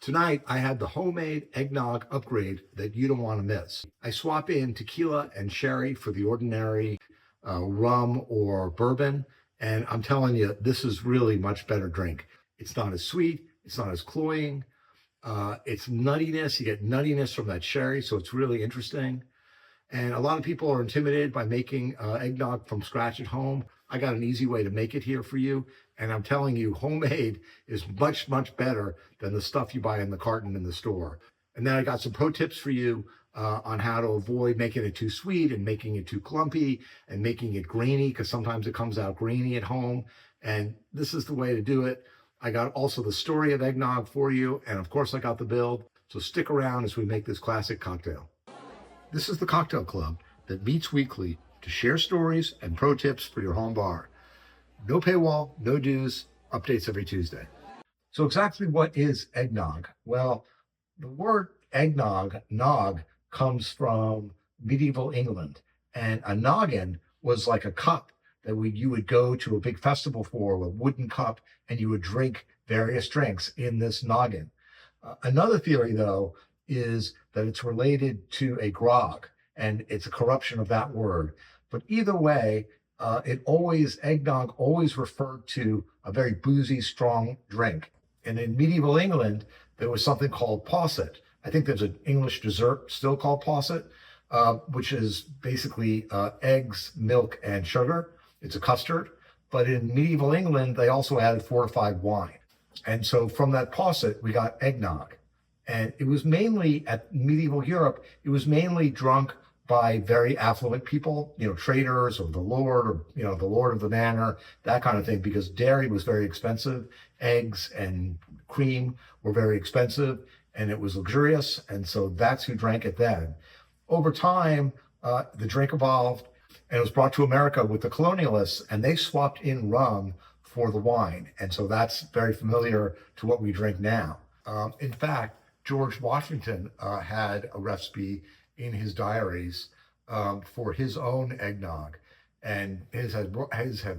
Tonight, I had the homemade eggnog upgrade that you don't want to miss. I swap in tequila and sherry for the ordinary rum or bourbon, and I'm telling you, this is really much better drink. It's not as sweet, it's not as cloying, it's nuttiness, you get nuttiness from that sherry, so it's really interesting. And a lot of people are intimidated by making eggnog from scratch at home. I got an easy way to make it here for you. And I'm telling you, homemade is much, much better than the stuff you buy in the carton in the store. And then I got some pro tips for you on how to avoid making it too sweet and making it too clumpy and making it grainy, because sometimes it comes out grainy at home. And this is the way to do it. I got also the story of eggnog for you. And of course, I got the build. So stick around as we make this classic cocktail. This is the cocktail club that meets weekly to share stories and pro tips for your home bar. No paywall, no dues, updates every Tuesday. So exactly what is eggnog? Well, the word eggnog, nog, comes from medieval England. And a noggin was like a cup that you would go to a big festival for, a wooden cup, and you would drink various drinks in this noggin. Another theory, though, is that it's related to a grog, and it's a corruption of that word. But either way, eggnog always referred to a very boozy, strong drink. And in medieval England, there was something called posset. I think there's an English dessert still called posset, which is basically eggs, milk, and sugar. It's a custard. But in medieval England, they also added fortified wine. And so from that posset, we got eggnog. And it was mainly, at medieval Europe, it was mainly drunk by very affluent people, traders or the lord, or, the lord of the manor, that kind of thing, because dairy was very expensive. Eggs and cream were very expensive, and it was luxurious. And so that's who drank it then. Over time, the drink evolved, and it was brought to America with the colonialists, and they swapped in rum for the wine. And so that's very familiar to what we drink now. In fact, George Washington had a recipe in his diaries for his own eggnog, and his had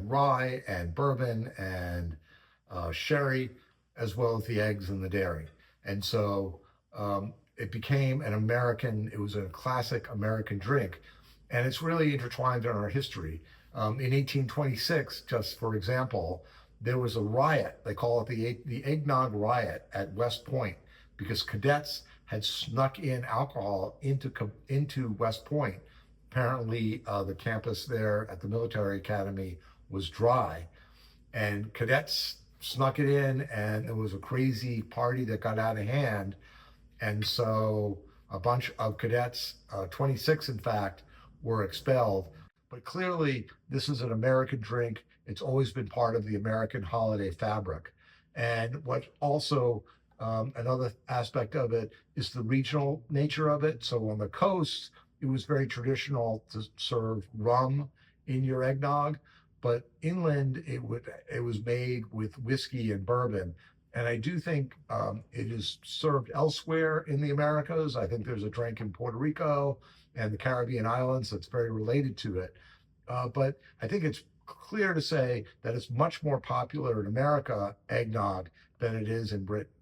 rye and bourbon and sherry, as well as the eggs and the dairy. And so it became it was a classic American drink, and it's really intertwined in our history. In 1826, just for example, there was a riot. They call it the Eggnog Riot at West Point, because cadets had snuck in alcohol into West Point. Apparently, the campus there at the military academy was dry, and cadets snuck it in, and there was a crazy party that got out of hand. And so a bunch of cadets, 26 in fact, were expelled. But clearly, this is an American drink. It's always been part of the American holiday fabric. And what also another aspect of it is the regional nature of it. So on the coast, it was very traditional to serve rum in your eggnog, but inland it was made with whiskey and bourbon. And I do think it is served elsewhere in the Americas. I think there's a drink in Puerto Rico and the Caribbean islands that's very related to it. But I think it's clear to say that it's much more popular in America, eggnog, than it is in Britain.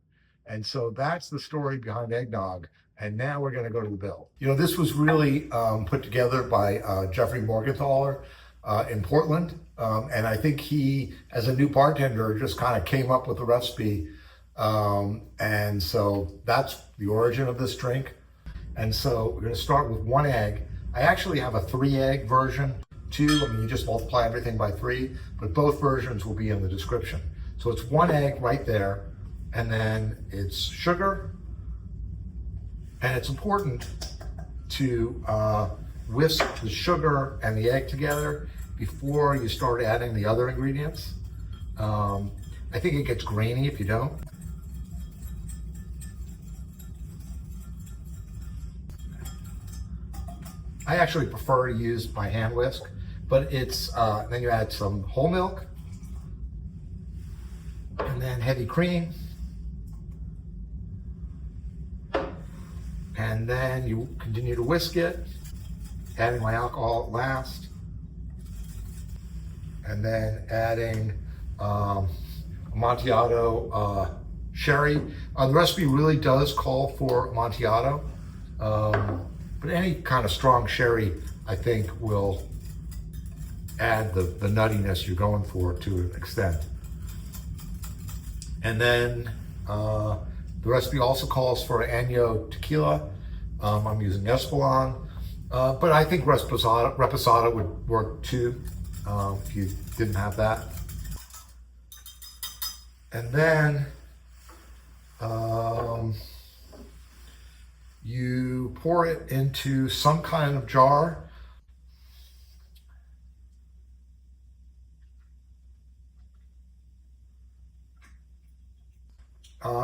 And so that's the story behind eggnog. And now we're going to go to the bill. This was really put together by Jeffrey Morgenthaler in Portland. And I think he, as a new bartender, just kind of came up with the recipe. And so that's the origin of this drink. And so we're going to start with 1 egg. I actually have a 3-egg version too. You just multiply everything by 3, but both versions will be in the description. So it's 1 egg right there. And then it's sugar. And it's important to whisk the sugar and the egg together before you start adding the other ingredients. I think it gets grainy if you don't. I actually prefer to use my hand whisk, but it's then you add some whole milk, and then heavy cream. And then you continue to whisk it, adding my alcohol at last, and then adding Amontillado sherry. The recipe really does call for Amontillado, but any kind of strong sherry, I think, will add the nuttiness you're going for to an extent. And then the recipe also calls for añejo tequila. I'm using Espolon, but I think reposado would work too if you didn't have that. And then you pour it into some kind of jar.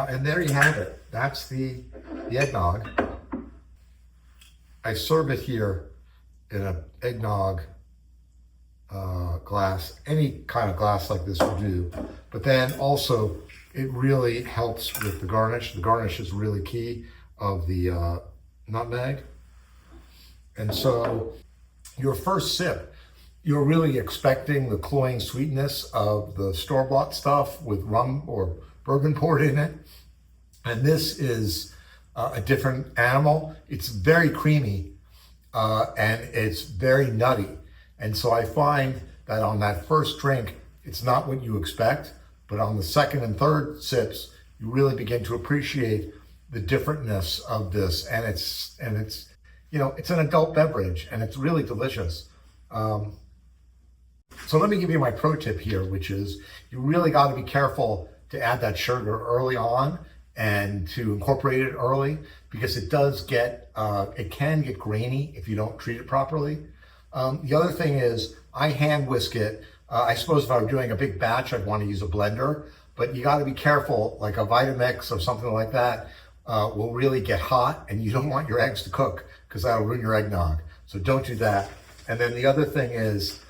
And there you have it. That's the eggnog. I serve it here in an eggnog glass. Any kind of glass like this will do. But then also, it really helps with the garnish. The garnish is really key of the nutmeg. And so, your first sip, you're really expecting the cloying sweetness of the store-bought stuff with rum or bourbon poured in it. And this is a different animal. It's very creamy and it's very nutty. And so I find that on that first drink, it's not what you expect, but on the second and third sips, you really begin to appreciate the differentness of this. And it's you know, it's an adult beverage and it's really delicious. So let me give you my pro tip here, which is you really got to be careful to add that sugar early on and to incorporate it early, because it does get, it can get grainy if you don't treat it properly. The other thing is I hand whisk it. I suppose if I were doing a big batch, I'd want to use a blender, but you got to be careful, like a Vitamix or something like that will really get hot and you don't want your eggs to cook because that'll ruin your eggnog. So don't do that. And then the other thing is,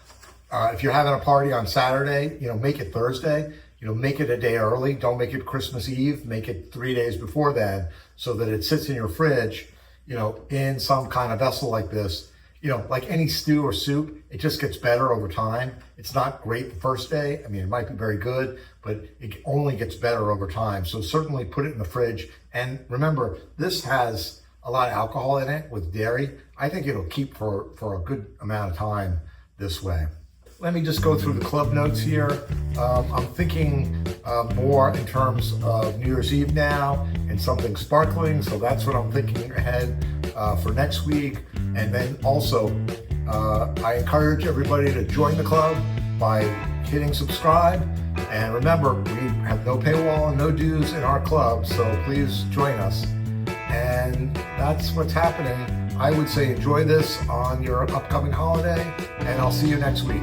if you're having a party on Saturday, you know, make it Thursday. You know, make it a day early. Don't make it Christmas Eve. Make it 3 days before then so that it sits in your fridge, you know, in some kind of vessel like this. You know, like any stew or soup, it just gets better over time. It's not great the first day. I mean, it might be very good, but it only gets better over time. So certainly put it in the fridge. And remember, this has a lot of alcohol in it with dairy. I think it'll keep for a good amount of time this way. Let me just go through the club notes here. I'm thinking more in terms of New Year's Eve now and something sparkling. So that's what I'm thinking ahead for next week. And then also, I encourage everybody to join the club by hitting subscribe. And remember, we have no paywall and no dues in our club, so please join us. And that's what's happening. I would say enjoy this on your upcoming holiday, and I'll see you next week.